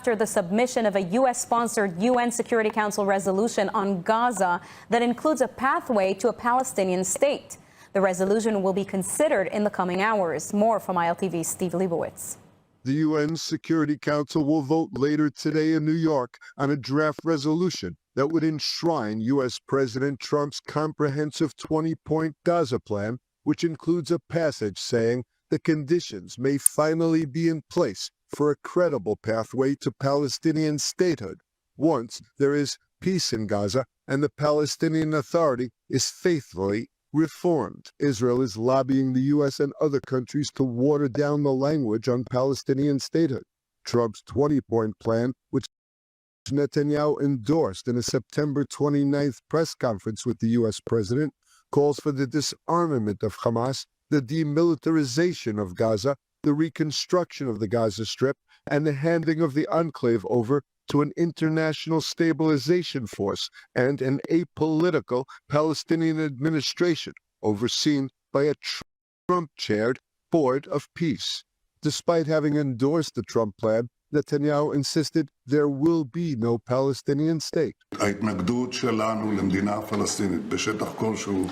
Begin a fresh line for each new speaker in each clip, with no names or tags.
after the submission of a U.S.-sponsored UN Security Council resolution on Gaza that includes a pathway to a Palestinian state. The resolution will be considered in the coming hours. More from ILTV's Steve Leibowitz.
The UN Security Council will vote later today in New York on a draft resolution that would enshrine U.S. President Trump's comprehensive 20-point Gaza plan, which includes a passage saying the conditions may finally be in place for a credible pathway to Palestinian statehood once there is peace in Gaza and the Palestinian Authority is faithfully reformed. Israel is lobbying the U.S. and other countries to water down the language on Palestinian statehood. Trump's 20-point plan, which Netanyahu endorsed in a September 29th press conference with the U.S. president, calls for the disarmament of Hamas, the demilitarization of Gaza, the reconstruction of the Gaza Strip, and the handing of the enclave over to an international stabilization force and an apolitical Palestinian administration overseen by a Trump-chaired Board of Peace. Despite having endorsed the Trump plan, Netanyahu insisted there will be no Palestinian state.
ההתנגדות שלנו למדינה פלסטינית בשטח כלשהו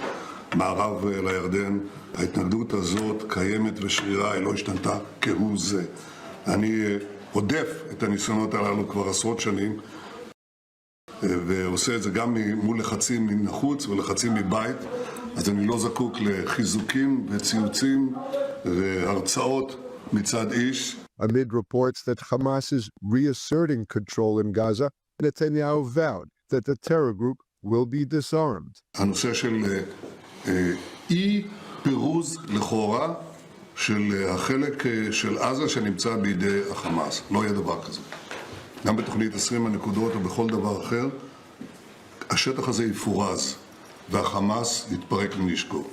מערב לירדן, ההתנגדות הזאת קיימת ושרירה, היא לא השתנתה כהוא זה. אני עודף את הניסיונות הללו כבר עשרות שנים, ועושה את זה גם מול לחצים מן החוץ ולחצים מבית, אז אני לא זקוק לחיזוקים וציוצים והרצאות מצד איש.
Amid reports that Hamas is reasserting control in Gaza, Netanyahu vowed that the terror group will be disarmed.
הנושא של אי פירוז לכאורה של החלק של עזה שנמצא בידי החמאס. לא יהיה דבר כזה. גם בתוכנית 20 הנקודות או בכל דבר אחר, השטח הזה יפורז והחמאס יתפרק מנשקו.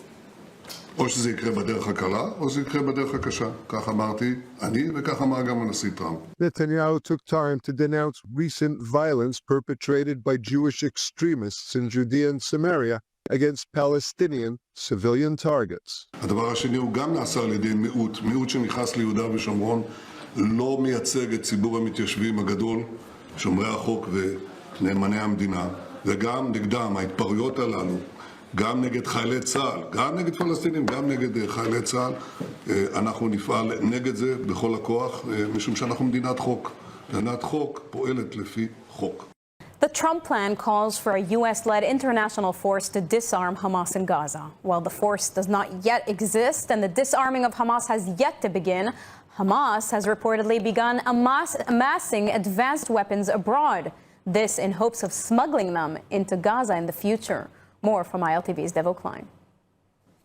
או שזה יקרה בדרך הקלה, או שזה יקרה בדרך הקשה. כך אמרתי אני, וכך אמר גם הנשיא טראמפ.
Netanyahu took time to denounce recent violence perpetrated by Jewish extremists in Judea and Samaria against Palestinian civilian targets.
הדבר השני הוא גם נעשה על ידי מיעוט שנכנס ליהודה ושומרון, לא מייצג את ציבור המתיישבים הגדול, שומרי החוק ונאמני המדינה, וגם נגדם ההתפרעויות הללו, גם נגד חיילי צה"ל, גם נגד פלסטינים, גם נגד חיילי צה"ל, אנחנו נפעל נגד זה בכל הכוח, משום שאנחנו מדינת חוק. מדינת חוק פועלת לפי חוק.
The Trump plan calls for a U.S.-led international force to disarm Hamas in Gaza. While the force does not yet exist and the disarming of Hamas has yet to begin, Hamas has reportedly begun amassing advanced weapons abroad. This in hopes of smuggling them into Gaza in the future. More from ILTV's Devo Klein.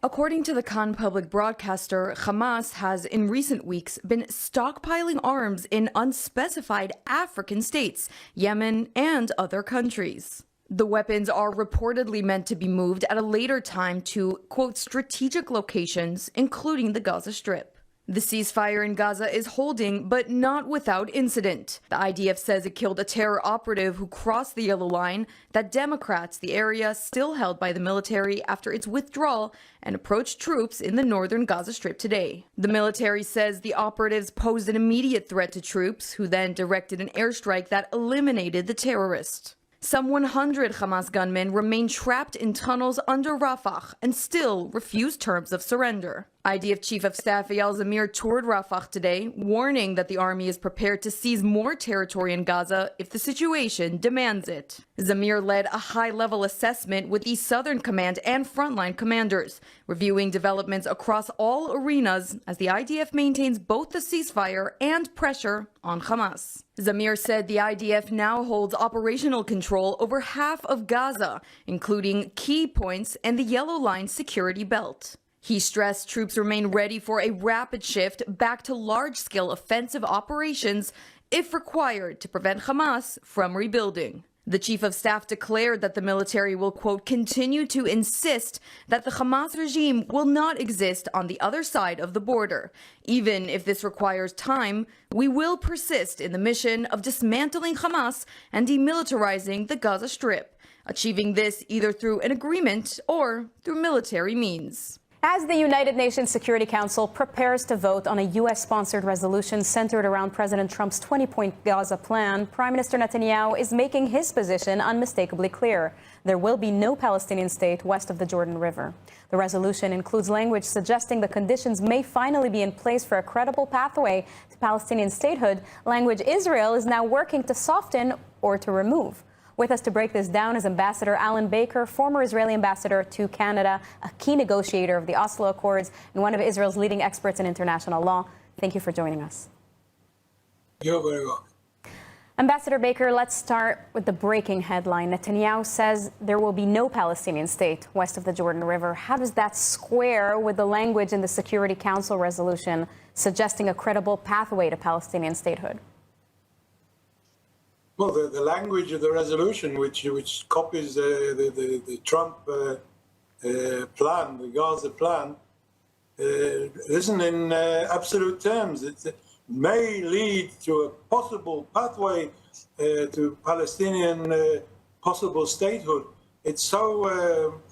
According to the Khan public broadcaster, Hamas has in recent weeks been stockpiling arms in unspecified African states, Yemen, and other countries. The weapons are reportedly meant to be moved at a later time to, quote, strategic locations, including the Gaza Strip. The ceasefire in Gaza is holding, but not without incident. The IDF says it killed a terror operative who crossed the yellow line that Democrats, the area still held by the military after its withdrawal, and approached troops in the northern Gaza Strip today. The military says the operatives posed an immediate threat to troops, who then directed an airstrike that eliminated the terrorist. Some 100 Hamas gunmen remain trapped in tunnels under Rafah and still refuse terms of surrender. IDF Chief of Staff Eyal Zamir toured Rafah today, warning that the army is prepared to seize more territory in Gaza if the situation demands it. Zamir led a high-level assessment with the Southern Command and frontline commanders, reviewing developments across all arenas as the IDF maintains both the ceasefire and pressure on Hamas. Zamir said the IDF now holds operational control over half of Gaza, including key points and the Yellow Line security belt. He stressed troops remain ready for a rapid shift back to large-scale offensive operations if required to prevent Hamas from rebuilding. The chief of staff declared that the military will, quote, continue to insist that the Hamas regime will not exist on the other side of the border. Even if this requires time, we will persist in the mission of dismantling Hamas and demilitarizing the Gaza Strip, achieving this either through an agreement or through military means.
As the United Nations Security Council prepares to vote on a U.S.-sponsored resolution centered around President Trump's 20-point Gaza plan, Prime Minister Netanyahu is making his position unmistakably clear. There will be no Palestinian state west of the Jordan River. The resolution includes language suggesting the conditions may finally be in place for a credible pathway to Palestinian statehood, language Israel is now working to soften or to remove. With us to break this down is Ambassador Alan Baker, former Israeli ambassador to Canada, a key negotiator of the Oslo Accords, and one of Israel's leading experts in international law. Thank you for joining us.
You're very welcome.
Ambassador Baker, let's start with the breaking headline. Netanyahu says there will be no Palestinian state west of the Jordan River. How does that square with the language in the Security Council resolution suggesting a credible pathway to Palestinian statehood?
Well, the language of the resolution, which copies the Trump plan, the Gaza plan, isn't in absolute terms. It may lead to a possible pathway to Palestinian possible statehood. It's so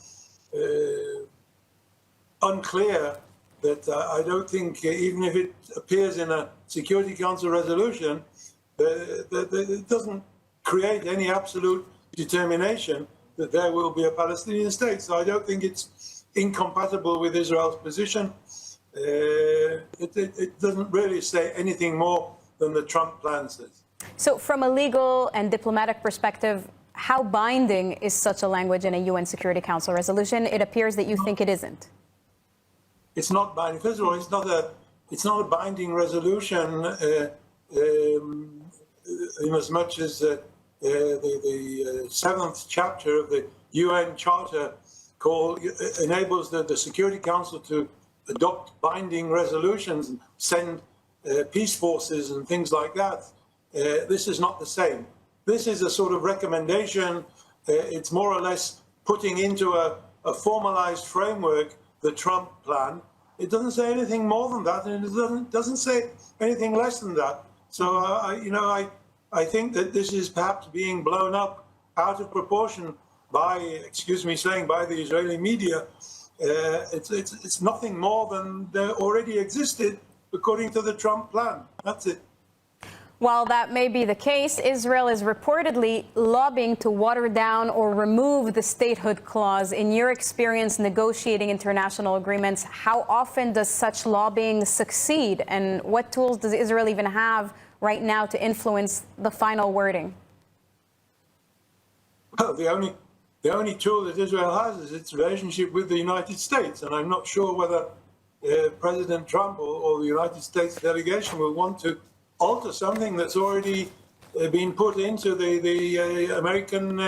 unclear that I don't think, even if it appears in a Security Council resolution, it doesn't create any absolute determination that there will be a Palestinian state. So I don't think it's incompatible with Israel's position. It doesn't really say anything more than the Trump plan says.
So from a legal and diplomatic perspective, how binding is such a language in a UN Security Council resolution? It appears that you think it isn't.
It's not binding. First of all, it's not a binding resolution. In as much as the seventh chapter of the UN Charter enables the Security Council to adopt binding resolutions and send peace forces and things like that. This is not the same. This is a sort of recommendation. It's more or less putting into a formalized framework the Trump plan. It doesn't say anything more than that, and it doesn't say anything less than that. So, I think that this is perhaps being blown up out of proportion by, excuse me saying, by the Israeli media. It's nothing more than there already existed according to the Trump plan. That's it.
While that may be the case, Israel is reportedly lobbying to water down or remove the statehood clause. In your experience negotiating international agreements, how often does such lobbying succeed? And what tools does Israel even have right now to influence the final wording?
Well, the only tool that Israel has is its relationship with the United States. And I'm not sure whether President Trump or the United States delegation will want to alter something that's already been put into the American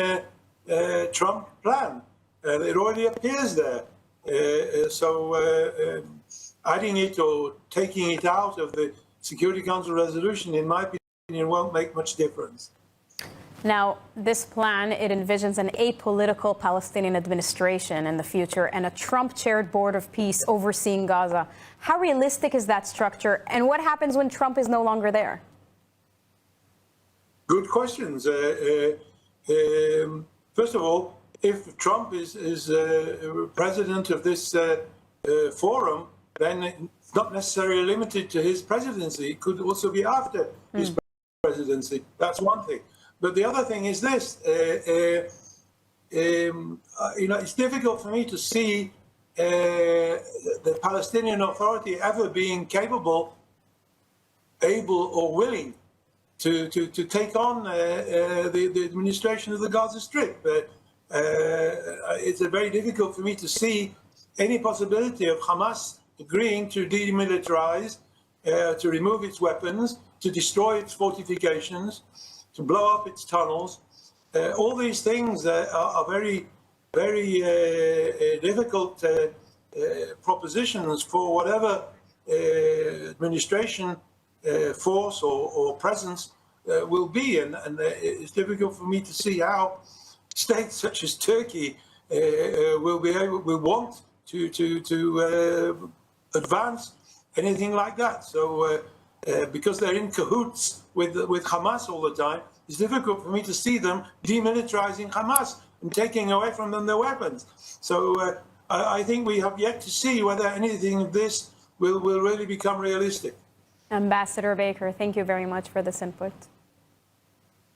Trump plan. It already appears there. So adding it or taking it out of the Security Council resolution, in my opinion, won't make much difference.
Now, this plan, it envisions an apolitical Palestinian administration in the future and a Trump-chaired board of peace overseeing Gaza. How realistic is that structure, and what happens when Trump is no longer there?
Good questions. First of all, if Trump is president of this forum, then it's not necessarily limited to his presidency. It could also be after his presidency. That's one thing. But the other thing is this, it's difficult for me to see the Palestinian Authority ever being capable, able or willing to take on the administration of the Gaza Strip. It's very difficult for me to see any possibility of Hamas agreeing to demilitarize, to remove its weapons, to destroy its fortifications, to blow up its tunnels. All these things are very, very difficult propositions for whatever administration force or presence will be. And it's difficult for me to see how states such as Turkey will want to advance anything like that. So because they're in cahoots with Hamas all the time, it's difficult for me to see them demilitarizing Hamas and taking away from them their weapons. So I think we have yet to see whether anything of this will really become realistic.
Ambassador Baker, thank you very much for this input.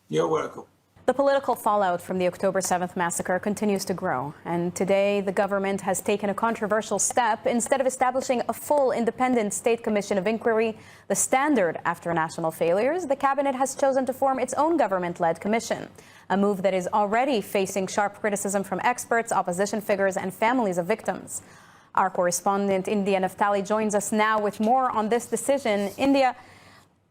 You're welcome.
The political fallout from the October 7th massacre continues to grow, and today the government has taken a controversial step. Instead of establishing a full independent state commission of inquiry, the standard after national failures, the cabinet has chosen to form its own government-led commission, a move that is already facing sharp criticism from experts, opposition figures, and families of victims. Our correspondent, India Naftali, joins us now with more on this decision. India,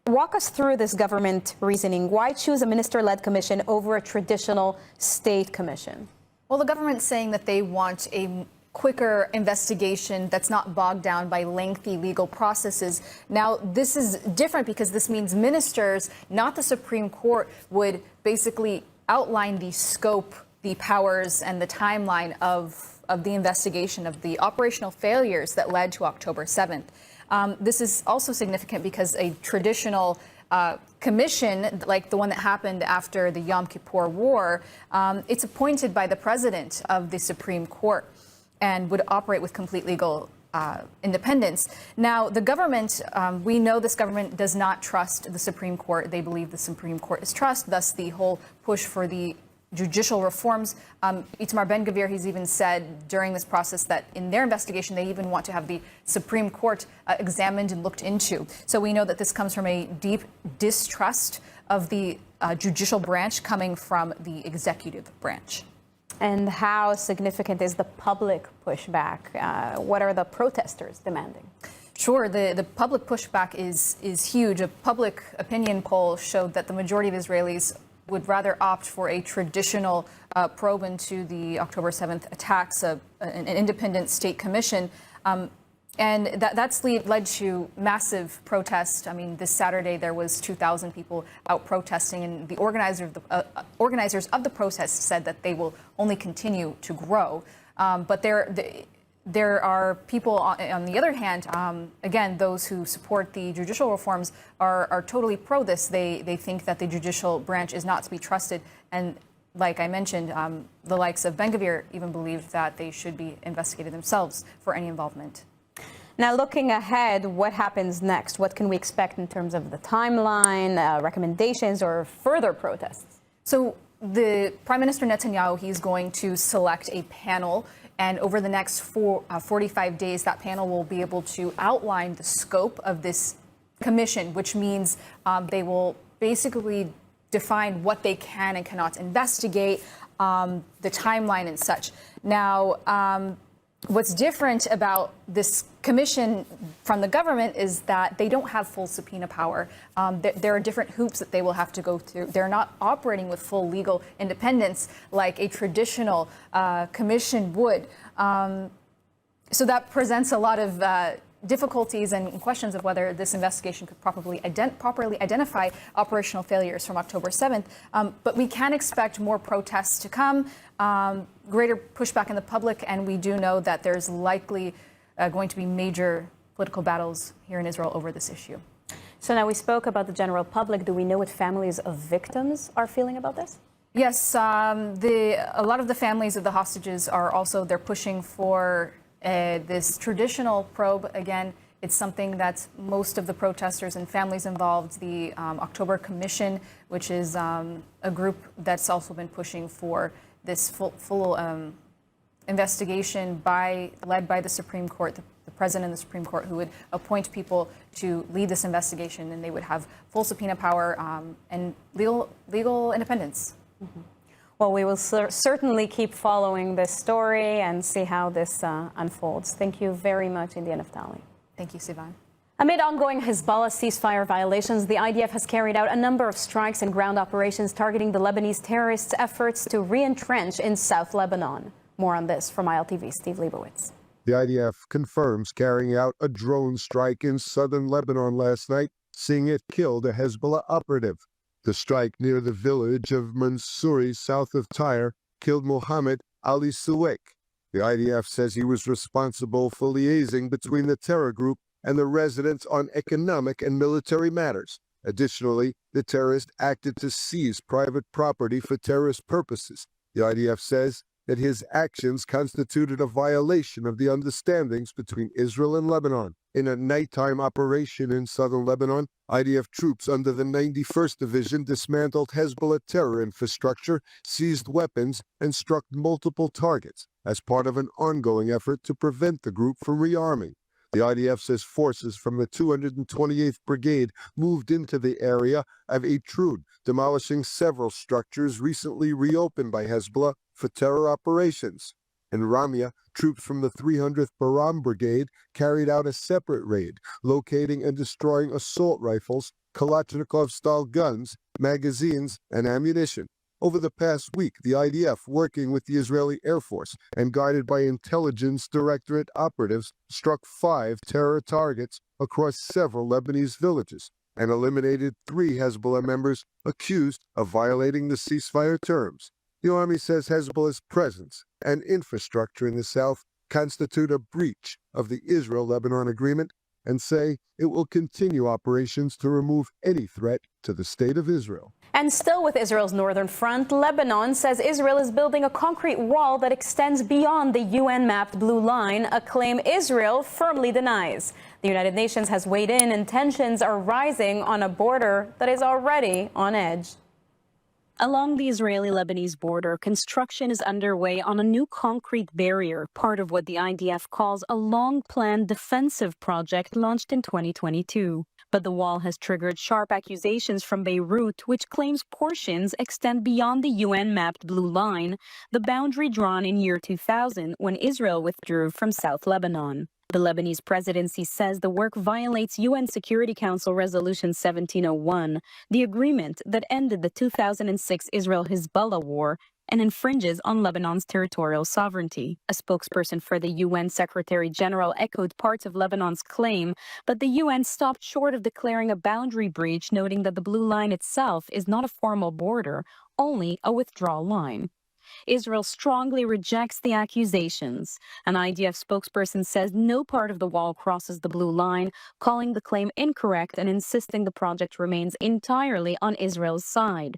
walk us through this government reasoning. Why choose a minister-led commission over a traditional state commission?
Well, the government's saying that they want a quicker investigation that's not bogged down by lengthy legal processes. Now, this is different because this means ministers, not the Supreme Court, would basically outline the scope, the powers, and the timeline of the investigation of the operational failures that led to October 7th. This is also significant because a traditional commission, like the one that happened after the Yom Kippur War, it's appointed by the president of the Supreme Court and would operate with complete legal independence. Now, the government, we know this government does not trust the Supreme Court. They believe the Supreme Court is trust, thus the whole push for the judicial reforms. Itamar Ben-Gvir, he's even said during this process that in their investigation, they even want to have the Supreme Court examined and looked into. So we know that this comes from a deep distrust of the judicial branch coming from the executive branch.
And how significant is the public pushback? What are the protesters demanding?
Sure, the public pushback is huge. A public opinion poll showed that the majority of Israelis would rather opt for a traditional probe into the October 7th attacks, an independent state commission. And that's led to massive protests. I mean, this Saturday there was 2,000 people out protesting, and the organizers of the protests said that they will only continue to grow. But there are people, on the other hand, again, those who support the judicial reforms are totally pro this. They think that the judicial branch is not to be trusted. And like I mentioned, the likes of Ben-Gvir even believe that they should be investigated themselves for any involvement.
Now, looking ahead, what happens next? What can we expect in terms of the timeline, recommendations, or further protests?
So the Prime Minister Netanyahu, he's going to select a panel. And over the next 45 days, that panel will be able to outline the scope of this commission, which means they will basically define what they can and cannot investigate, the timeline and such. Now, what's different about this commission from the government is that they don't have full subpoena power. There are different hoops that they will have to go through. They're not operating with full legal independence like a traditional commission would. So that presents a lot of difficulties and questions of whether this investigation could properly identify operational failures from October 7th. But we can expect more protests to come, greater pushback in the public, and we do know that there's likely going to be major political battles here in Israel over this issue.
So now we spoke about the general public. Do we know what families of victims are feeling about this?
Yes, a lot of the families of the hostages are also, they're pushing for this traditional probe. Again, it's something that most of the protesters and families involved, the October Commission, which is a group that's also been pushing for this full investigation led by the Supreme Court, the President of the Supreme Court, who would appoint people to lead this investigation, and they would have full subpoena power and legal independence.
Mm-hmm. Well, we will certainly keep following this story and see how this unfolds. Thank you very much, India Naftali.
Thank you, Sivan.
Amid ongoing Hezbollah ceasefire violations, the IDF has carried out a number of strikes and ground operations targeting the Lebanese terrorists' efforts to re-entrench in South Lebanon. More on this from ILTV's Steve Leibowitz.
The IDF confirms carrying out a drone strike in southern Lebanon last night, seeing it killed a Hezbollah operative. The strike near the village of Mansouri, south of Tyre, killed Mohammed Ali Suwaik. The IDF says he was responsible for liaising between the terror group and the residents on economic and military matters. Additionally, the terrorist acted to seize private property for terrorist purposes. The IDF says that his actions constituted a violation of the understandings between Israel and Lebanon. In a nighttime operation in southern Lebanon, IDF troops under the 91st Division dismantled Hezbollah terror infrastructure, seized weapons, and struck multiple targets as part of an ongoing effort to prevent the group from rearming. The IDF says forces from the 228th Brigade moved into the area of Eitrud, demolishing several structures recently reopened by Hezbollah for terror operations. In Ramia, troops from the 300th Baram Brigade carried out a separate raid, locating and destroying assault rifles, Kalashnikov-style guns, magazines, and ammunition. Over the past week, the IDF, working with the Israeli Air Force and guided by Intelligence Directorate operatives, struck 5 terror targets across several Lebanese villages and eliminated 3 Hezbollah members accused of violating the ceasefire terms. The army says Hezbollah's presence and infrastructure in the south constitute a breach of the Israel-Lebanon agreement and say it will continue operations to remove any threat to the state of Israel.
And still with Israel's northern front, Lebanon says Israel is building a concrete wall that extends beyond the UN-mapped blue line, a claim Israel firmly denies. The United Nations has weighed in and tensions are rising on a border that is already on edge. Along the Israeli-Lebanese border, construction is underway on a new concrete barrier, part of what the IDF calls a long-planned defensive project launched in 2022. But the wall has triggered sharp accusations from Beirut, which claims portions extend beyond the UN-mapped blue line, the boundary drawn in year 2000 when Israel withdrew from South Lebanon. The Lebanese presidency says the work violates UN Security Council Resolution 1701, the agreement that ended the 2006 Israel-Hezbollah war, and infringes on Lebanon's territorial sovereignty. A spokesperson for the UN Secretary General echoed parts of Lebanon's claim, but the UN stopped short of declaring a boundary breach, noting that the blue line itself is not a formal border, only a withdrawal line. Israel strongly rejects the accusations. An IDF spokesperson says no part of the wall crosses the blue line, calling the claim incorrect and insisting the project remains entirely on Israel's side.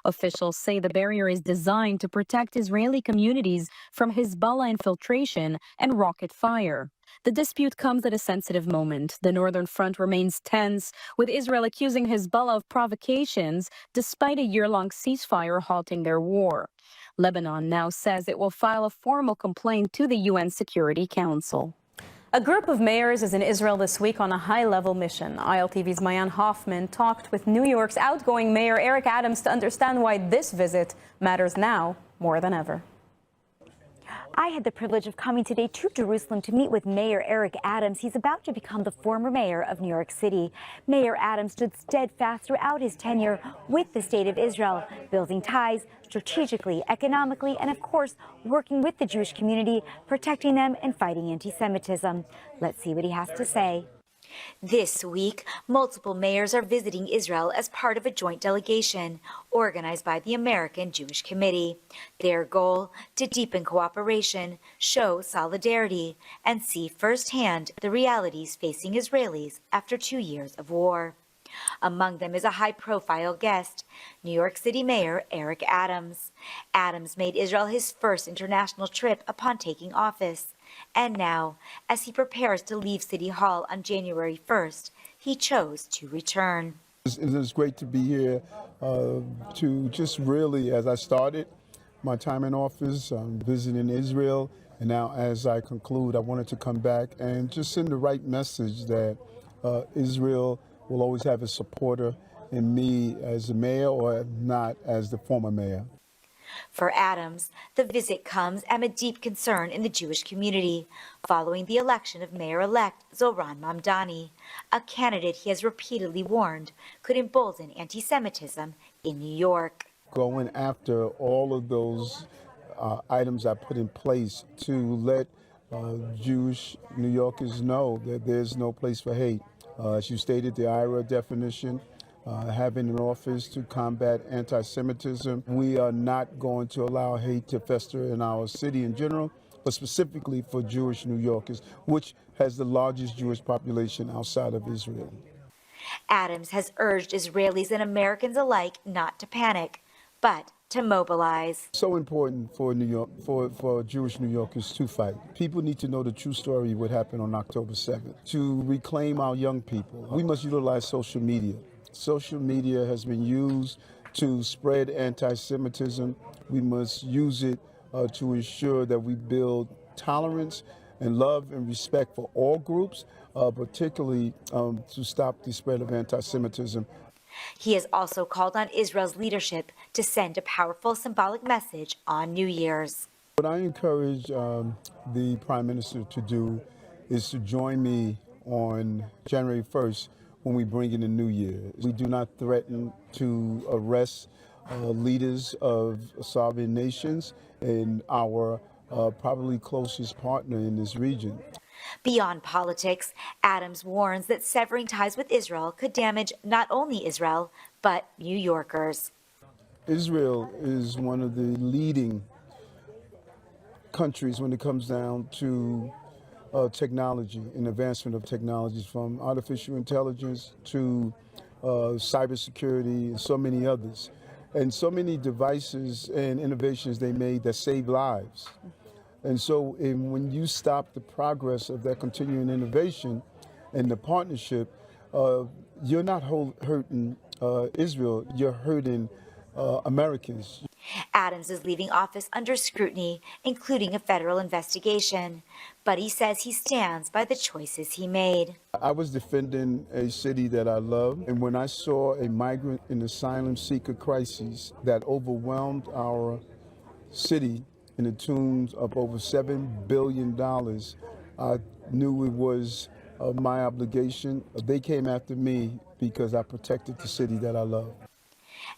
Officials say the barrier is designed to protect Israeli communities from Hezbollah infiltration and rocket fire. The dispute comes at a sensitive moment. The northern front remains tense, with Israel accusing Hezbollah of provocations despite a year-long ceasefire halting their war. Lebanon now says it will file a formal complaint to the UN Security Council. A group of mayors is in Israel this week on a high-level mission. ILTV's Mayan Hoffman talked with New York's outgoing mayor Eric Adams to understand why this visit matters now more than ever.
I had the privilege of coming today to Jerusalem to meet with Mayor Eric Adams. He's about to become the former mayor of New York City. Mayor Adams stood steadfast throughout his tenure with the state of Israel, building ties strategically, economically, and of course, working with the Jewish community, protecting them and fighting anti-Semitism. Let's see what he has to say.
This week, multiple mayors are visiting Israel as part of a joint delegation organized by the American Jewish Committee. Their goal, to deepen cooperation, show solidarity, and see firsthand the realities facing Israelis after 2 years of war. Among them is a high-profile guest, New York City Mayor Eric Adams. Adams made Israel his first international trip upon taking office. And now, as he prepares to leave City Hall on January 1st, he chose to return.
It is great to be here to just really, as I started my time in office, visiting Israel. And now as I conclude, I wanted to come back and just send the right message that Israel will always have a supporter in me as a mayor or not as the former mayor.
For Adams, the visit comes amid deep concern in the Jewish community following the election of Mayor-elect Zohran Mamdani, a candidate he has repeatedly warned could embolden anti-Semitism in New York.
Going after all of those items I put in place to let Jewish New Yorkers know that there's no place for hate. As you stated, the IRA definition, having an office to combat anti-Semitism. We are not going to allow hate to fester in our city in general, but specifically for Jewish New Yorkers, which has the largest Jewish population outside of Israel.
Adams has urged Israelis and Americans alike not to panic, but to mobilize.
So important for New York, for Jewish New Yorkers to fight. People need to know the true story of what happened on October 7th. To reclaim our young people, we must utilize social media. Social media has been used to spread anti-Semitism. We must use it to ensure that we build tolerance and love and respect for all groups, particularly to stop the spread of anti-Semitism.
He has also called on Israel's leadership to send a powerful symbolic message on New Year's.
What I encourage the Prime Minister to do is to join me on January 1st when we bring in the New Year. We do not threaten to arrest leaders of sovereign nations and our probably closest partner in this region.
Beyond politics, Adams warns that severing ties with Israel could damage not only Israel, but New Yorkers.
Israel is one of the leading countries when it comes down to technology and advancement of technologies, from artificial intelligence to cybersecurity and so many others. And so many devices and innovations they made that save lives. And so when you stop the progress of that continuing innovation and the partnership, you're not hurting Israel, you're hurting Americans.
Adams is leaving office under scrutiny, including a federal investigation. But he says he stands by the choices he made.
I was defending a city that I love, and when I saw a migrant and asylum seeker crisis that overwhelmed our city in the tune of over $7 billion, I knew it was my obligation. They came after me because I protected the city that I love.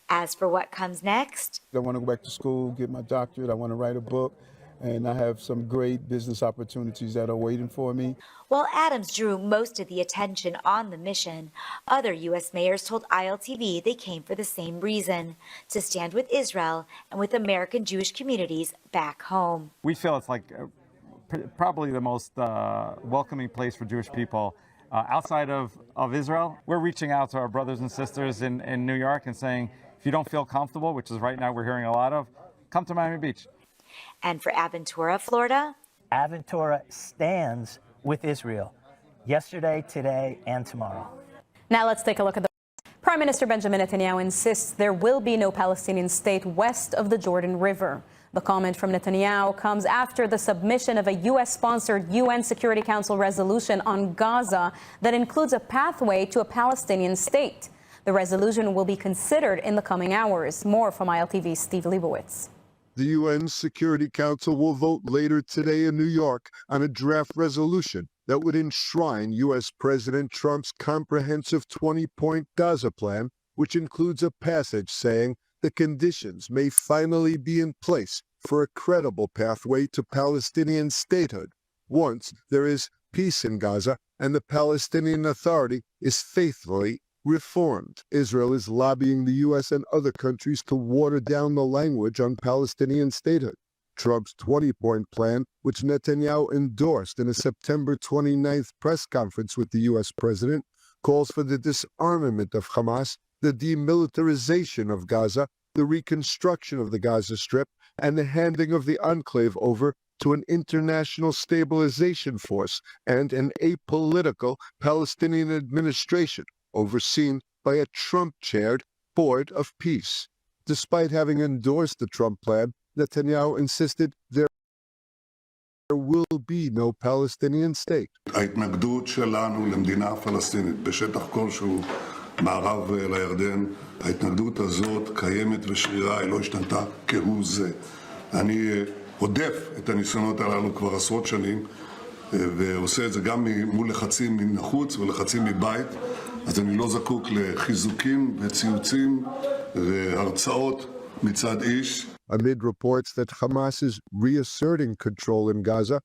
As for what comes next,
I want to go back to school, get my doctorate, I want to write a book, and I have some great business opportunities that are waiting for me.
while Adams drew most of the attention on the mission, other U.S. mayors told ILTV they came for the same reason, to stand with Israel and with American Jewish communities back home.
We feel it's like probably the most welcoming place for Jewish people outside of Israel. We're reaching out to our brothers and sisters in New York and saying, if you don't feel comfortable, which is right now we're hearing a lot of, come to Miami Beach.
And for Aventura, Florida,
Aventura stands with Israel yesterday, today, and tomorrow.
Now let's take a look at the Prime Minister Benjamin Netanyahu insists there will be no Palestinian state west of the Jordan River. The comment from Netanyahu comes after the submission of a U.S.-sponsored UN Security Council resolution on Gaza that includes a pathway to a Palestinian state. The resolution will be considered in the coming hours. More from ILTV's Steve Leibowitz.
The UN Security Council will vote later today in New York on a draft resolution that would enshrine U.S. President Trump's comprehensive 20-point Gaza plan, which includes a passage saying the conditions may finally be in place for a credible pathway to Palestinian statehood once there is peace in Gaza and the Palestinian Authority is faithfully reformed. Israel is lobbying the U.S. and other countries to water down the language on Palestinian statehood. Trump's 20-point plan, which Netanyahu endorsed in a September 29th press conference with the U.S. president, calls for the disarmament of Hamas, the demilitarization of Gaza, the reconstruction of the Gaza Strip, and the handing of the enclave over to an international stabilization force and an apolitical Palestinian administration overseen by a Trump-chaired Board of Peace. Despite having endorsed the Trump plan, Netanyahu insisted there will be no Palestinian state.
ההתנגדות שלנו למדינה פלסטינית בשטח כלשהו מערב לירדן, ההתנגדות הזאת קיימת ושרירה, היא לא השתנתה כהוא זה. אני הודף את הניסיונות הללו כבר עשרות שנים, ועושה את זה גם מול לחצים מן החוץ ולחצים מבית, אז אני לא זקוק לחיזוקים וציוצים והרצאות מצד איש.
Amid reports that Hamas is reasserting control in Gaza,